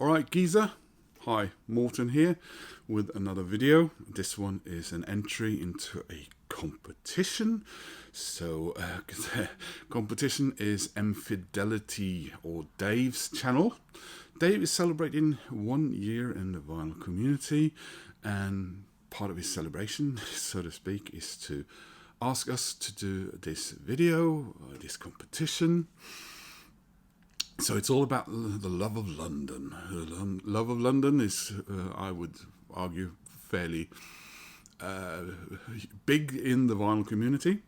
Alright Geezer, hi, Morton here with another video. This one is an entry into a competition. So the competition is Infidelity, or Dave's channel. Dave is celebrating 1 year in the vinyl community, and part of his celebration, so to speak, is to ask us to do this video, this competition. So it's all about the love of London. The love of London is, I would argue, fairly big in the vinyl community.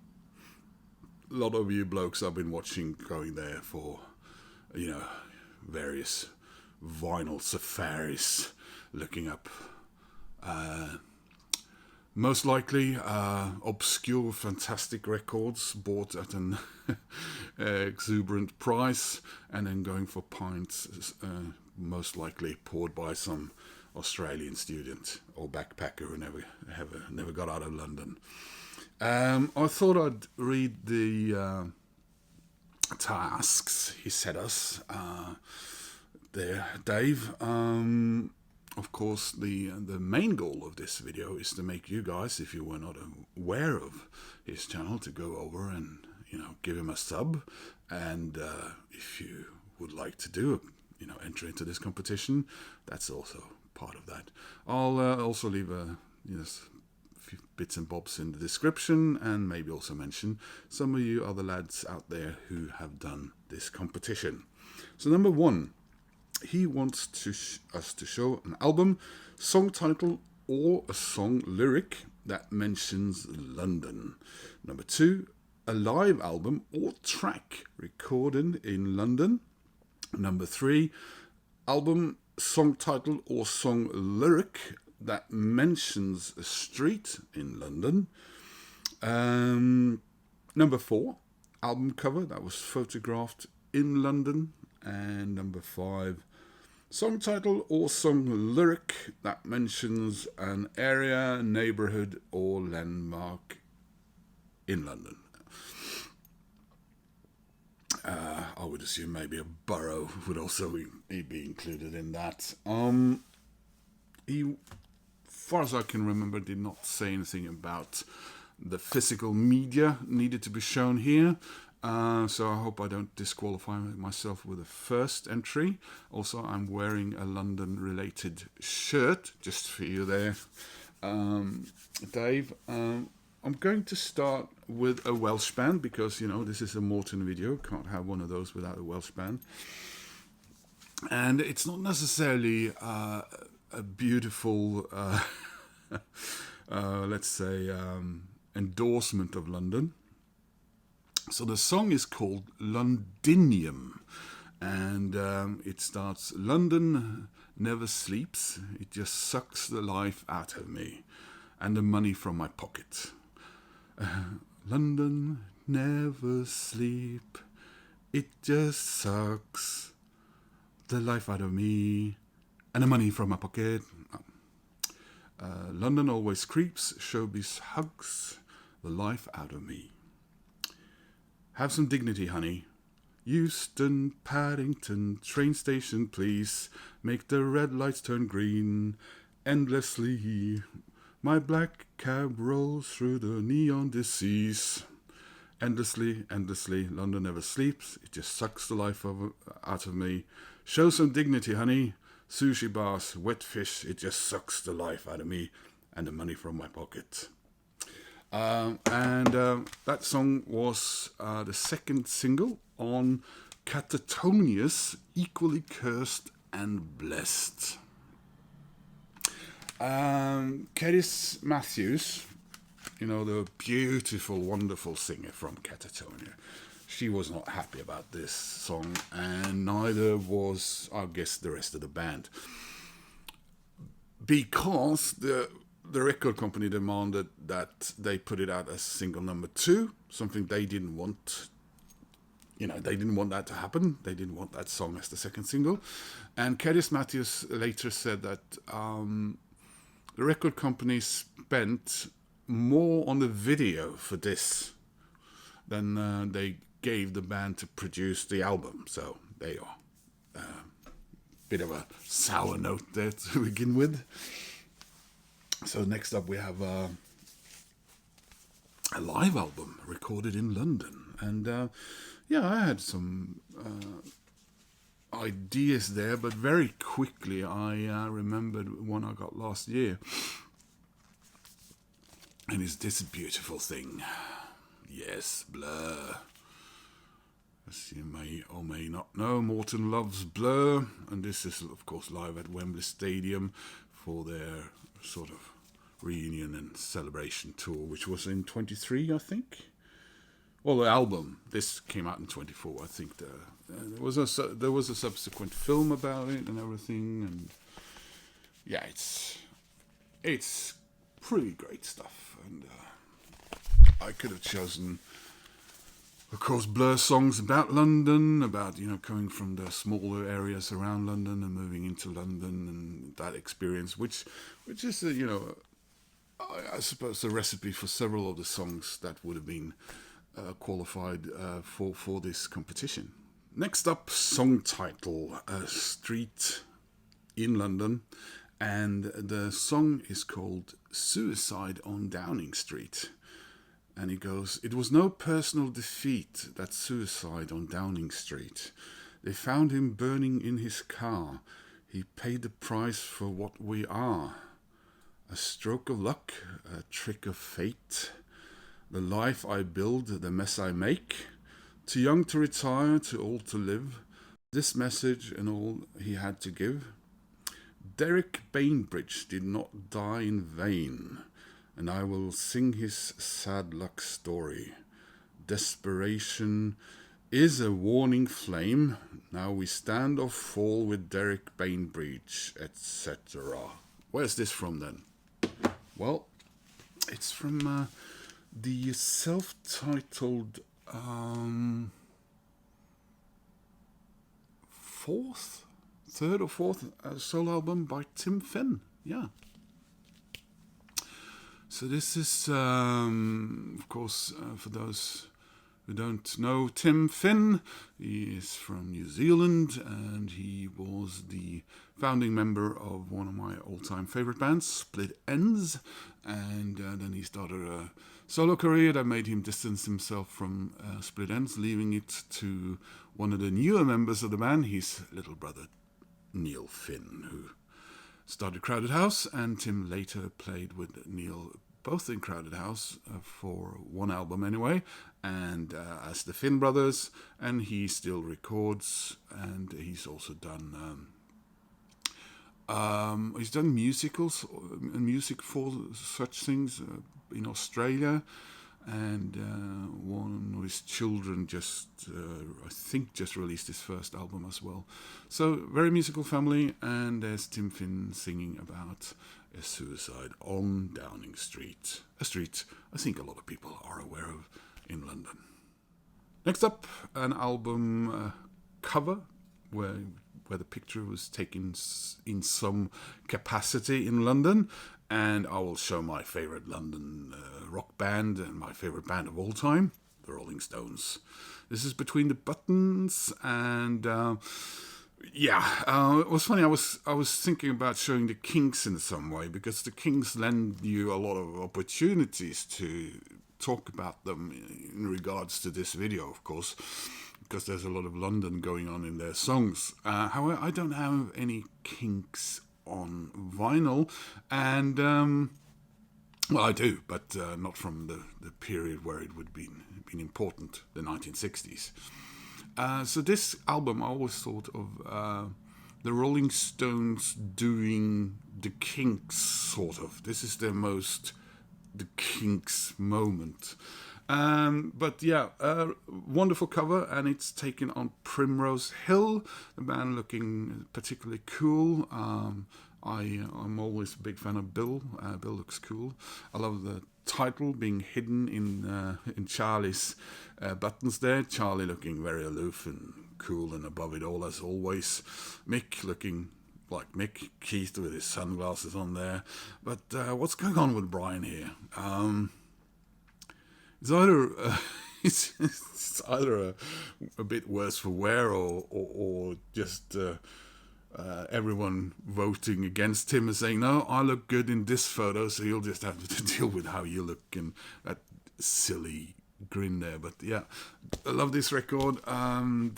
A lot of you blokes I've been watching going there for, various vinyl safaris, looking up most likely obscure, fantastic records bought at an exuberant price, and then going for pints, most likely poured by some Australian student or backpacker who never got out of London. I thought I'd read the tasks he set us there, Dave. Of course, the main goal of this video is to make you guys, if you were not aware of his channel, to go over and give him a sub. And if you would like to do enter into this competition, that's also part of that. I'll also leave a few bits and bobs in the description, and maybe also mention some of you other lads out there who have done this competition. So number one, he wants us to show an album, song title, or a song lyric that mentions London. Number two, a live album or track recorded in London. Number three, album, song title, or song lyric that mentions a street in London. Number four, album cover that was photographed in London. And number five, song title or song lyric that mentions an area, neighbourhood, or landmark in London. I would assume maybe a borough would also be included in that. He, far as I can remember, did not say anything about the physical media needed to be shown here. So I hope I don't disqualify myself with the first entry. Also, I'm wearing a London-related shirt, just for you there, Dave. I'm going to start with a Welsh band, because, this is a Morton video. Can't have one of those without a Welsh band. And it's not necessarily a beautiful, let's say, endorsement of London. So the song is called Londinium, and it starts, London never sleeps, it just sucks the life out of me and the money from my pocket. London never sleep, it just sucks the life out of me and the money from my pocket. London always creeps, showbiz hugs the life out of me. Have some dignity, honey. Euston, Paddington, train station, please. Make the red lights turn green endlessly. My black cab rolls through the neon disease. Endlessly, endlessly, London never sleeps. It just sucks the life out of me. Show some dignity, honey. Sushi bars, wet fish, it just sucks the life out of me and the money from my pocket. That song was the second single on Catatonia's Equally Cursed and Blessed. Kedis Matthews, the beautiful, wonderful singer from Catatonia, she was not happy about this song, and neither was, I guess, the rest of the band, because the record company demanded that they put it out as single number 2, something they didn't want. They didn't want that to happen. They didn't want that song as the second single. And Kedis Matthews later said that the record company spent more on the video for this than they gave the band to produce the album. So there you are. bit of a sour note there to begin with. So next up we have a live album recorded in London, and yeah, I had some ideas there, but very quickly I remembered one I got last year, and it's this beautiful thing. Yes, Blur. As you may or may not know, Morton loves Blur, and this is of course live at Wembley Stadium for their sort of reunion and celebration tour, which was in 23, I think. Well, the album, this came out in 24, I think. There was a subsequent film about it and everything, and yeah, it's pretty great stuff. And I could have chosen, of course, Blur songs about London, about, you know, coming from the smaller areas around London and moving into London, and that experience, which is, you know, I suppose a recipe for several of the songs that would have been qualified for this competition. Next up, song title, Street in London, and the song is called Suicide on Downing Street. And it goes, "It was no personal defeat, that suicide on Downing Street. They found him burning in his car. He paid the price for what we are. A stroke of luck, a trick of fate. The life I build, the mess I make. Too young to retire, too old to live. This message and all he had to give. Derek Bainbridge did not die in vain, and I will sing his sad luck story. Desperation is a warning flame. Now we stand or fall with Derek Bainbridge, etc." Where's this from then? Well, it's from the self-titled third or fourth solo album by Tim Finn. Yeah. So this is, of course, for those who don't know Tim Finn, he is from New Zealand, and he was the founding member of one of my all-time favorite bands, Split Enz, and then he started a solo career that made him distance himself from Split Enz, leaving it to one of the newer members of the band, his little brother Neil Finn, who started Crowded House, and Tim later played with Neil both in Crowded House for one album anyway, and as the Finn brothers, and he still records, and he's also done musicals and music for such things in Australia, and one of his children I think just released his first album as well. So very musical family, and there's Tim Finn singing about a suicide on Downing Street, a street I think a lot of people are aware of in London. Next up, an album cover where the picture was taken in some capacity in London, and I will show my favourite London rock band and my favourite band of all time, the Rolling Stones. This is Between the Buttons, and it was funny. I was thinking about showing the Kinks in some way, because the Kinks lend you a lot of opportunities to talk about them in regards to this video, of course, because there's a lot of London going on in their songs. However, I don't have any Kinks on vinyl, and well, I do, but not from the period where it would have been important, the 1960s. So this album, I always thought of the Rolling Stones doing the Kinks, sort of. This is their most the Kinks moment. But yeah, wonderful cover, and it's taken on Primrose Hill, the band looking particularly cool. I'm always a big fan of Bill. Bill looks cool. I love the title being hidden in Charlie's buttons there. Charlie looking very aloof and cool and above it all as always. Mick looking like Mick. Keith with his sunglasses on there. But what's going on with Brian here? It's either a bit worse for wear or just everyone voting against him and saying, no, I look good in this photo, so you'll just have to deal with how you look, and that silly grin there. But yeah, I love this record, and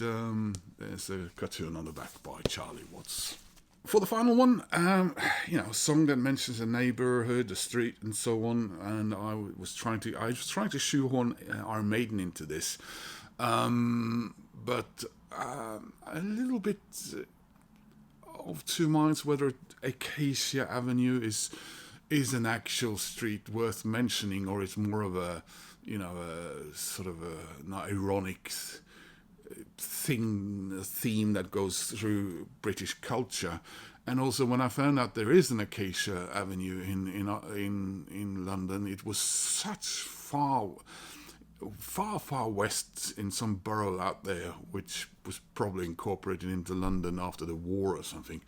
there's a cartoon on the back by Charlie Watts. For the final one, a song that mentions a neighborhood, a street, and so on, and I was trying to shoehorn Iron Maiden into this, but a little bit of two minds whether Acacia Avenue is an actual street worth mentioning, or it's more of a sort of an ironic theme that goes through British culture. And also, when I found out there is an Acacia Avenue in London, it was such far west in some borough out there, which was probably incorporated into London after the war or something.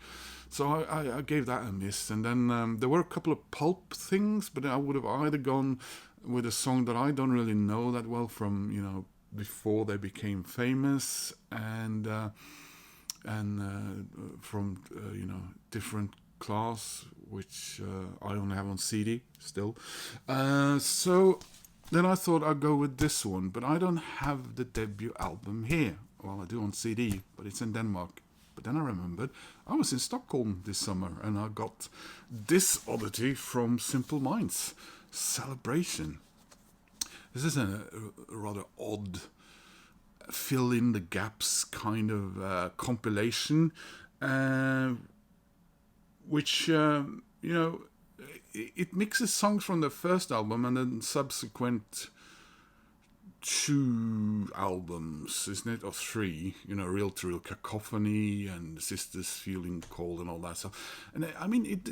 So I gave that a miss. And then there were a couple of pulp things, but I would have either gone with a song that I don't really know that well from, before they became famous, and from different class, which I only have on CD still. So then I thought I'd go with this one, but I don't have the debut album here. Well, I do on CD, but it's in Denmark. But then I remembered I was in Stockholm this summer, and I got this oddity from Simple Minds, Celebration. This is a rather odd fill in the gaps kind of compilation, which it mixes songs from the first album and then subsequent 2 albums, isn't it, or 3? Real to Real Cacophony and Sisters Feeling Cold and all that stuff. And I mean, it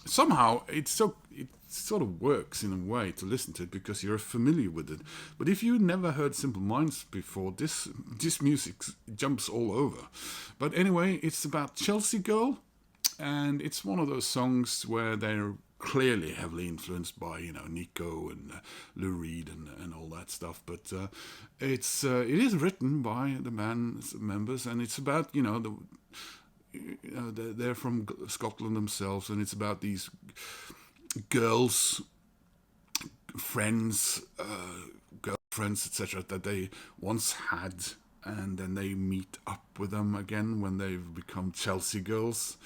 somehow it sort of works in a way to listen to it because you're familiar with it. But if you never heard Simple Minds before, this music jumps all over. But anyway, it's about Chelsea Girl, and it's one of those songs where they're clearly heavily influenced by Nico and Lou Reed and all that stuff. But it is written by the band's members, and it's about they're from Scotland themselves, and it's about these girls, friends, girlfriends, etc., that they once had, and then they meet up with them again when they've become Chelsea girls.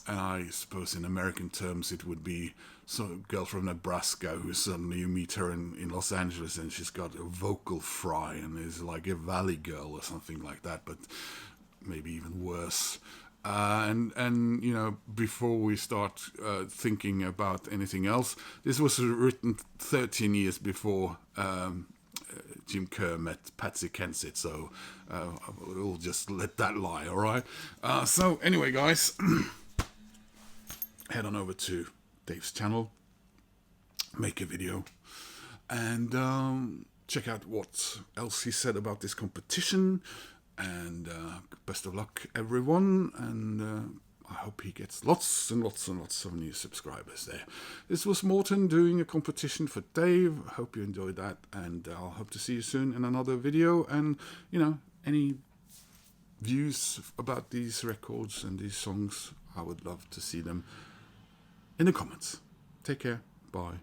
And I suppose in American terms it would be some girl from Nebraska who suddenly you meet her in Los Angeles and she's got a vocal fry and is like a valley girl or something like that, but maybe even worse. And before we start thinking about anything else, this was written 13 years before Jim Kerr met Patsy Kensit, so we'll just let that lie, all right? So anyway, guys, head on over to Dave's channel, make a video, and check out what else he said about this competition. And best of luck, everyone, and I hope he gets lots and lots and lots of new subscribers there. This was Morten doing a competition for Dave. Hope you enjoyed that, and I'll hope to see you soon in another video. And any views about these records and these songs, I would love to see them in the comments. Take care. Bye.